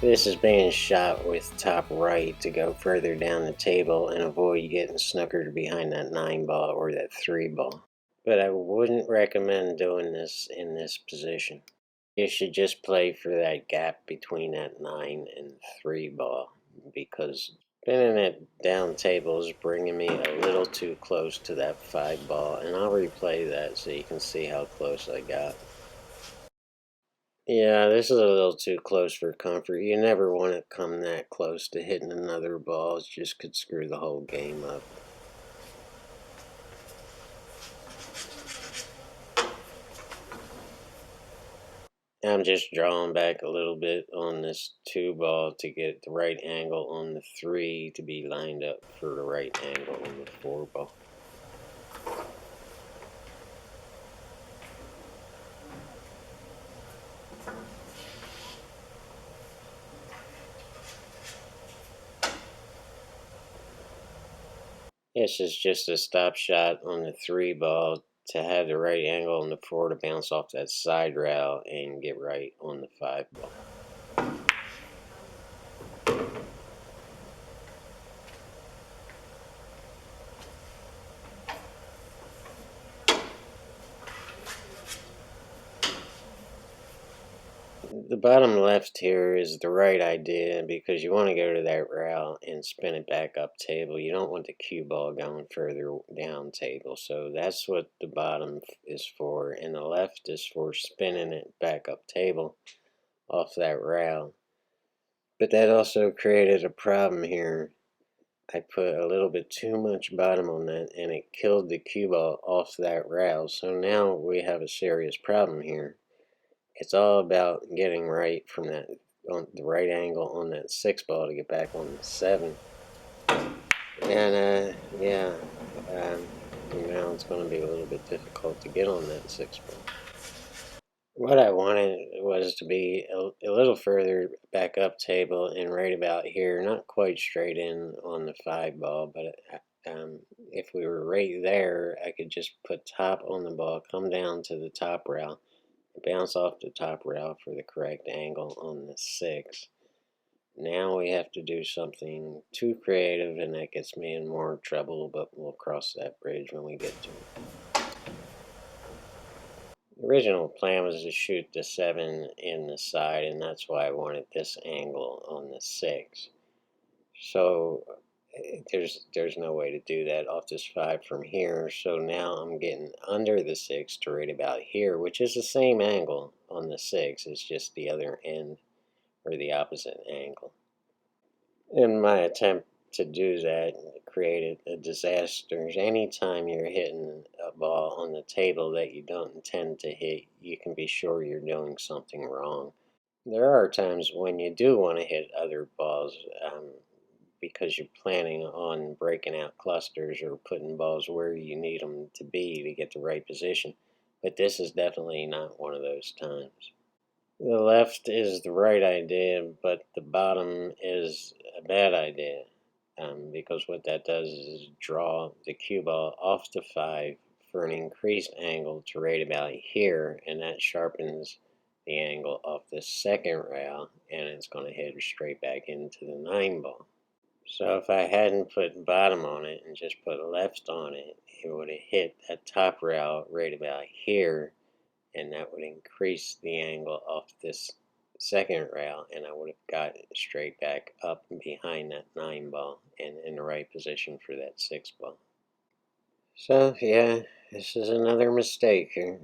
This is being shot with top right to go further down the table and avoid getting snookered behind that 9 ball or that 3 ball. But I wouldn't recommend doing this in this position. You should just play for that gap between that 9 and 3 ball, because spinning it down table is bringing me a little too close to that 5 ball, and I'll replay that so you can see how close I got. Yeah, this is a little too close for comfort. You never want to come that close to hitting another ball. It just could screw the whole game up. I'm just drawing back a little bit on this 2 ball to get the right angle on the 3 to be lined up for the right angle on the 4 ball. This is just a stop shot on the 3 ball to have the right angle on the 4 to bounce off that side rail and get right on the 5 ball. The bottom left here is the right idea because you want to go to that rail and spin it back up table. You don't want the cue ball going further down table. So that's what the bottom is for. And the left is for spinning it back up table off that rail. But that also created a problem here. I put a little bit too much bottom on that and it killed the cue ball off that rail. So now we have a serious problem here. It's all about getting right from that, on the right angle on that 6 ball to get back on the 7. And now it's going to be a little bit difficult to get on that 6 ball. What I wanted was to be a little further back up table and right about here, not quite straight in on the 5 ball, but if we were right there, I could just put top on the ball, come down to the top rail, bounce off the top rail for the correct angle on the 6. Now we have to do something too creative, and that gets me in more trouble, but we'll cross that bridge when we get to it. The original plan was to shoot the 7 in the side, and that's why I wanted this angle on the 6. So there's no way to do that off this 5 from here. So now I'm getting under the 6 to right about here, which is the same angle on the 6. It's just the other end or the opposite angle. In my attempt to do that, created a disaster. Anytime you're hitting a ball on the table that you don't intend to hit, you can be sure you're doing something wrong. There are times when you do want to hit other balls because you're planning on breaking out clusters or putting balls where you need them to be to get the right position. But this is definitely not one of those times. The left is the right idea, but the bottom is a bad idea. Because what that does is draw the cue ball off the 5 for an increased angle to right about here, and that sharpens the angle off the second rail, and it's going to head straight back into the 9 ball. So if I hadn't put bottom on it and just put left on it, it would have hit that top rail right about here, and that would increase the angle off this second rail, and I would have got it straight back up behind that 9 ball and in the right position for that 6 ball. So yeah, this is another mistake here.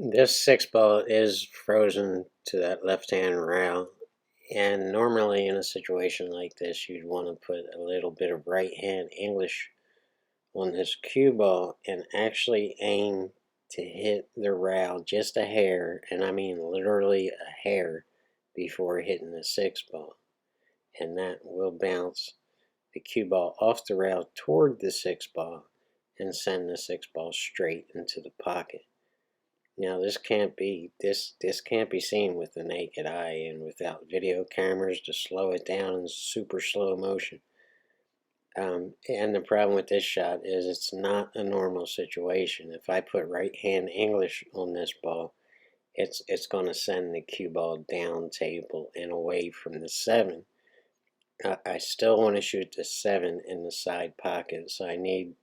This 6 ball is frozen to that left-hand rail, and normally in a situation like this you'd want to put a little bit of right-hand English on this cue ball and actually aim to hit the rail just a hair, and I mean literally a hair, before hitting the 6 ball. And that will bounce the cue ball off the rail toward the 6 ball and send the 6 ball straight into the pocket. Now this can't be seen with the naked eye and without video cameras to slow it down in super slow motion. And the problem with this shot is it's not a normal situation. If I put right hand English on this ball, it's going to send the cue ball down table and away from the 7. I still want to shoot the 7 in the side pocket, so I need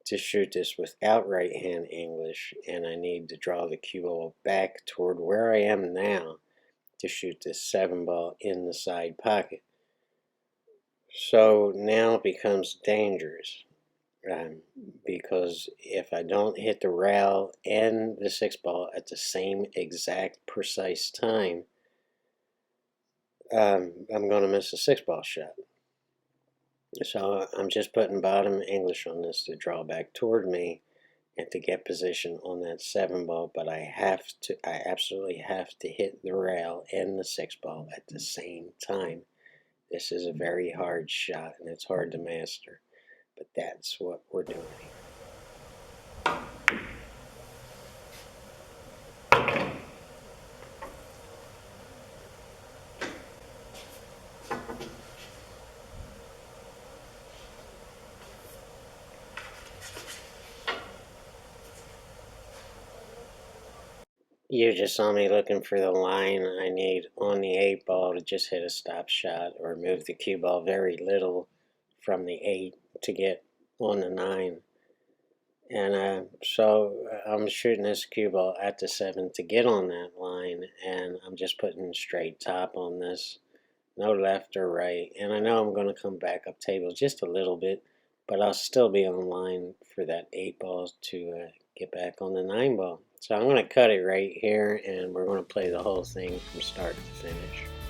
to shoot this without right hand English, and I need to draw the cue ball back toward where I am now to shoot this 7 ball in the side pocket. So now it becomes dangerous, because if I don't hit the rail and the 6 ball at the same exact precise time, I'm going to miss a 6 ball shot. So I'm just putting bottom English on this to draw back toward me and to get position on that 7 ball, but I absolutely have to hit the rail and the 6 ball at the same time. This is a very hard shot and it's hard to master, but that's what we're doing here. You just saw me looking for the line I need on the 8 ball to just hit a stop shot or move the cue ball very little from the 8 to get on the 9. And so I'm shooting this cue ball at the 7 to get on that line, and I'm just putting straight top on this, no left or right. And I know I'm going to come back up table just a little bit, but I'll still be on line for that 8 ball to get back on the 9 ball. So I'm going to cut it right here, and we're going to play the whole thing from start to finish.